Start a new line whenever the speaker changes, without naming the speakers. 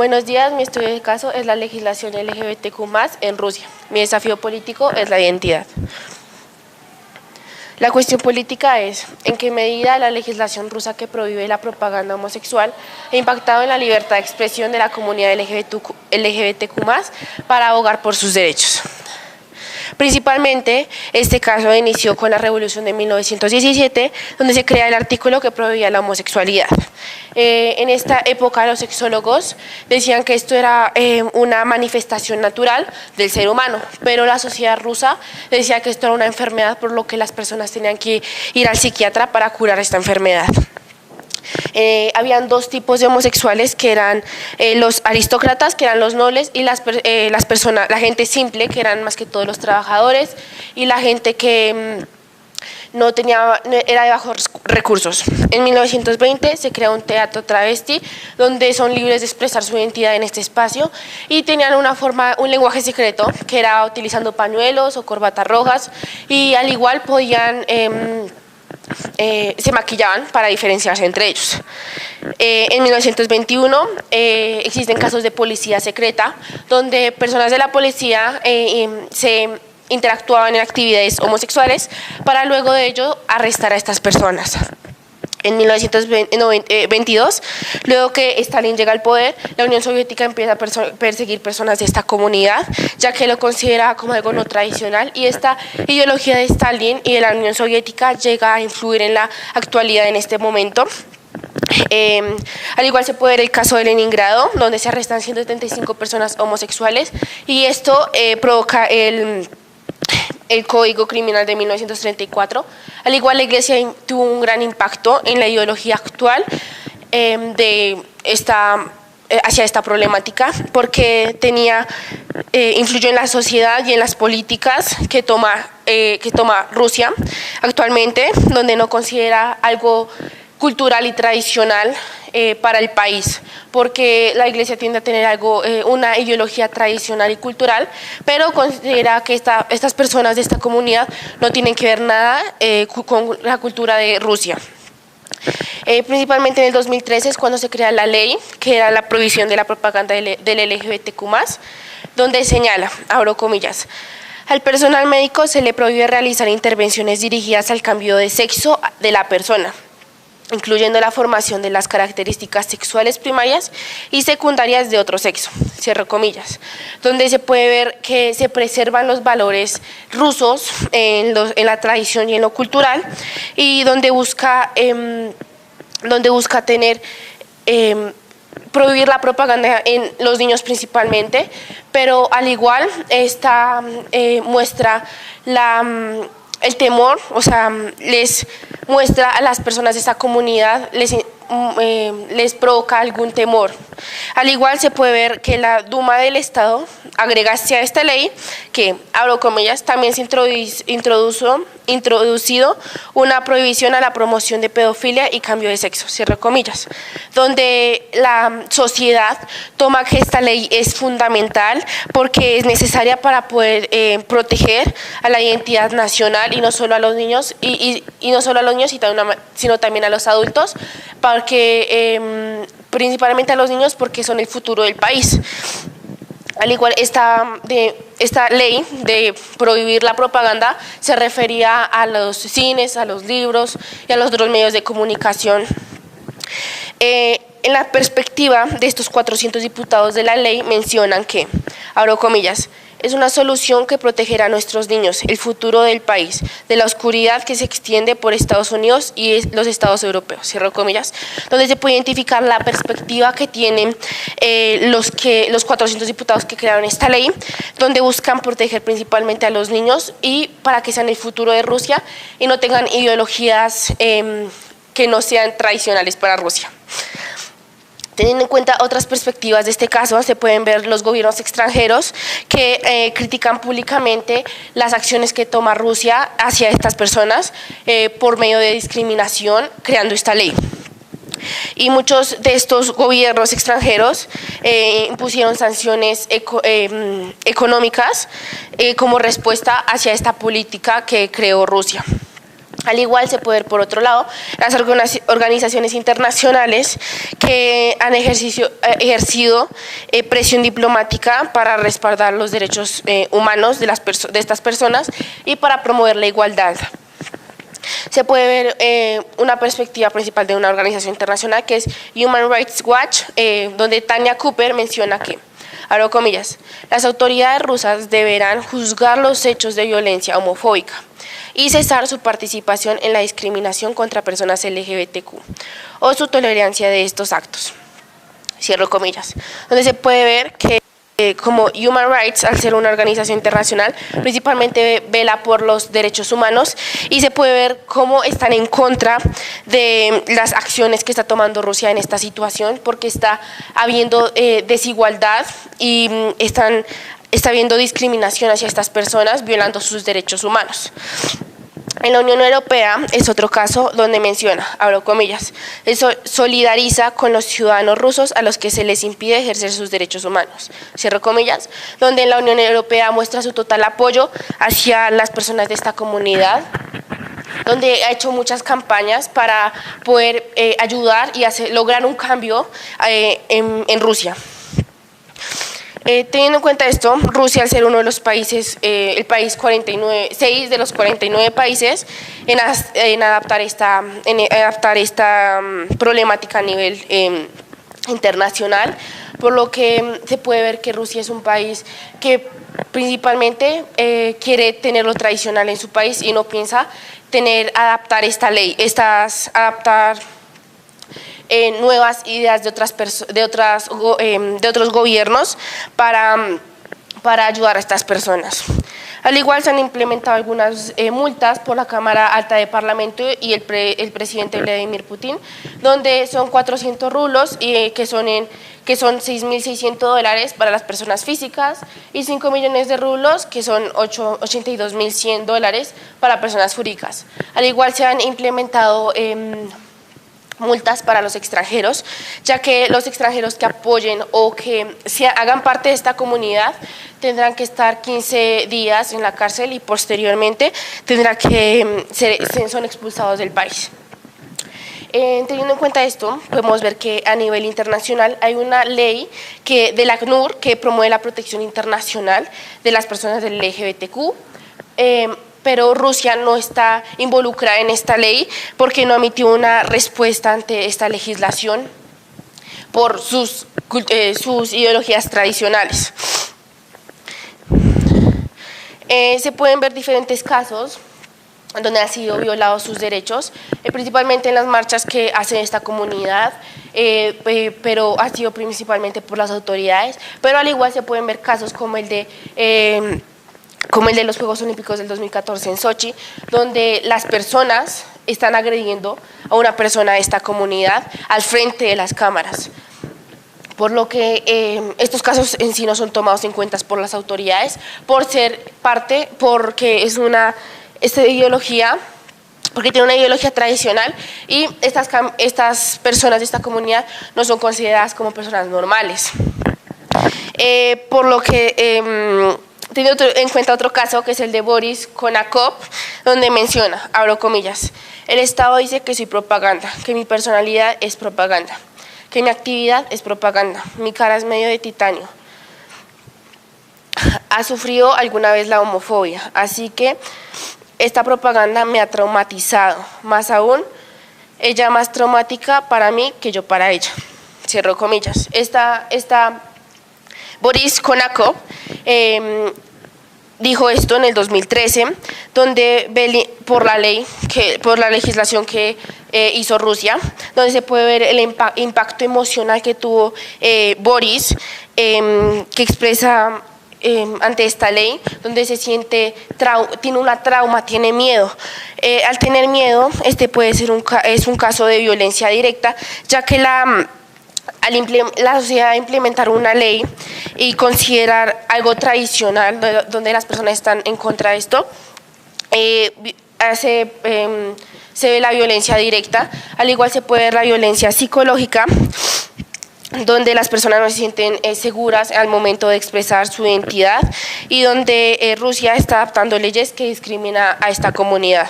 Buenos días, mi estudio de caso es la legislación LGBTQ+ en Rusia. Mi desafío político es la identidad. La cuestión política es en qué medida la legislación rusa que prohíbe la propaganda homosexual ha impactado en la libertad de expresión de la comunidad LGBTQ+ para abogar por sus derechos. Principalmente, este caso inició con la Revolución de 1917, donde se crea el artículo que prohibía la homosexualidad. En esta época los sexólogos decían que esto era una manifestación natural del ser humano, pero la sociedad rusa decía que esto era una enfermedad, por lo que las personas tenían que ir al psiquiatra para curar esta enfermedad. Habían dos tipos de homosexuales, que eran los aristócratas, que eran los nobles, y la gente simple, que eran más que todos los trabajadores, y la gente que era de bajos recursos. En 1920 se crea un teatro travesti, donde son libres de expresar su identidad en este espacio, y tenían un lenguaje secreto, que era utilizando pañuelos o corbatas rojas, y al igual podían se maquillaban para diferenciarse entre ellos. En 1921 existen casos de policía secreta, donde personas de la policía se interactuaban en actividades homosexuales para luego de ello arrestar a estas personas. En 1922, luego que Stalin llega al poder, la Unión Soviética empieza a perseguir personas de esta comunidad, ya que lo considera como algo no tradicional, y esta ideología de Stalin y de la Unión Soviética llega a influir en la actualidad en este momento. Al igual se puede ver el caso de Leningrado, donde se arrestan 175 personas homosexuales, y esto provoca el Código Criminal de 1934. Al igual, la Iglesia tuvo un gran impacto en la ideología actual hacia esta problemática, porque influyó en la sociedad y en las políticas que toma Rusia actualmente, donde no considera algo cultural y tradicional para el país, porque la Iglesia tiende a tener una ideología tradicional y cultural, pero considera que estas personas de esta comunidad no tienen que ver nada con la cultura de Rusia. Principalmente en el 2013 es cuando se crea la ley, que era la prohibición de la propaganda del LGBTQ+, donde señala, abro comillas: al personal médico se le prohíbe realizar intervenciones dirigidas al cambio de sexo de la persona, incluyendo la formación de las características sexuales primarias y secundarias de otro sexo, cierro comillas, donde se puede ver que se preservan los valores rusos en la tradición y en lo cultural, y donde busca prohibir la propaganda en los niños principalmente, pero al igual esta muestra el temor, o sea, les muestra a las personas de esta comunidad, les provoca algún temor. Al igual se puede ver que la Duma del Estado agrega hacia esta ley que, abro comillas, también se introducido una prohibición a la promoción de pedofilia y cambio de sexo, cierro comillas, donde la sociedad toma que esta ley es fundamental porque es necesaria para poder proteger a la identidad nacional, y no solo a los niños, sino también a los adultos, porque principalmente a los niños, porque son el futuro del país. Al igual, esta ley de prohibir la propaganda se refería a los cines, a los libros y a los otros medios de comunicación. En la perspectiva de estos 400 diputados de la ley mencionan que, abro comillas, es una solución que protegerá a nuestros niños, el futuro del país, de la oscuridad que se extiende por Estados Unidos y los Estados europeos, cierro comillas, donde se puede identificar la perspectiva que tienen los 400 diputados que crearon esta ley, donde buscan proteger principalmente a los niños y para que sean el futuro de Rusia y no tengan ideologías que no sean tradicionales para Rusia. Teniendo en cuenta otras perspectivas de este caso, se pueden ver los gobiernos extranjeros que critican públicamente las acciones que toma Rusia hacia estas personas por medio de discriminación, creando esta ley. Y muchos de estos gobiernos extranjeros impusieron sanciones económicas como respuesta hacia esta política que creó Rusia. Al igual se puede ver por otro lado las organizaciones internacionales que han ejercido presión diplomática para respaldar los derechos humanos de estas personas y para promover la igualdad. Se puede ver una perspectiva principal de una organización internacional que es Human Rights Watch, donde Tanya Cooper menciona que, abro comillas, las autoridades rusas deberán juzgar los hechos de violencia homofóbica y cesar su participación en la discriminación contra personas LGBTQ o su tolerancia de estos actos. Cierro comillas. Donde se puede ver que como Human Rights, al ser una organización internacional, principalmente vela por los derechos humanos y se puede ver cómo están en contra de las acciones que está tomando Rusia en esta situación, porque está habiendo desigualdad y está habiendo discriminación hacia estas personas, violando sus derechos humanos. En la Unión Europea es otro caso donde menciona, abro comillas, solidariza con los ciudadanos rusos a los que se les impide ejercer sus derechos humanos, cierro comillas, donde la Unión Europea muestra su total apoyo hacia las personas de esta comunidad, donde ha hecho muchas campañas para poder ayudar y lograr un cambio en Rusia. Teniendo en cuenta esto, Rusia, al ser uno de los países, el país 6 de los 49 países en adaptar esta problemática a nivel internacional, por lo que se puede ver que Rusia es un país que principalmente quiere tener lo tradicional en su país y no piensa adaptar esta ley, adaptar nuevas ideas de otros gobiernos para ayudar a estas personas. Al igual se han implementado algunas multas por la Cámara Alta de Parlamento y el presidente Vladimir Putin, donde son 400 rublos que son $6.600 para las personas físicas y 5 millones de rublos que son $82.100 para personas jurídicas. Al igual se han implementado multas para los extranjeros, ya que los extranjeros que apoyen o que hagan parte de esta comunidad tendrán que estar 15 días en la cárcel y posteriormente son expulsados del país. Teniendo en cuenta esto, podemos ver que a nivel internacional hay una ley del ACNUR que promueve la protección internacional de las personas del LGBTQ, pero Rusia no está involucrada en esta ley porque no emitió una respuesta ante esta legislación por sus ideologías tradicionales. Se pueden ver diferentes casos donde han sido violados sus derechos, principalmente en las marchas que hace esta comunidad, pero ha sido principalmente por las autoridades, pero al igual se pueden ver casos como el de los Juegos Olímpicos del 2014 en Sochi, donde las personas están agrediendo a una persona de esta comunidad al frente de las cámaras. Por lo que estos casos en sí no son tomados en cuenta por las autoridades, porque tiene una ideología tradicional y estas personas de esta comunidad no son consideradas como personas normales. Por lo que teniendo en cuenta otro caso, que es el de Boris Konakov, donde menciona, abro comillas, el Estado dice que soy propaganda, que mi personalidad es propaganda, que mi actividad es propaganda, mi cara es medio de titanio. Ha sufrido alguna vez la homofobia, así que esta propaganda me ha traumatizado, más aún, ella más traumática para mí que yo para ella. Cierro comillas. Boris Konakov dijo esto en el 2013, donde por la legislación que hizo Rusia, donde se puede ver el impacto emocional que tuvo Boris, que expresa ante esta ley, donde se siente, tiene una trauma, tiene miedo. Al tener miedo, puede ser es un caso de violencia directa, ya que la sociedad implementar una ley y considerar algo tradicional, donde las personas están en contra de esto, se ve la violencia directa, al igual se puede ver la violencia psicológica, donde las personas no se sienten seguras al momento de expresar su identidad y donde Rusia está adaptando leyes que discriminan a esta comunidad.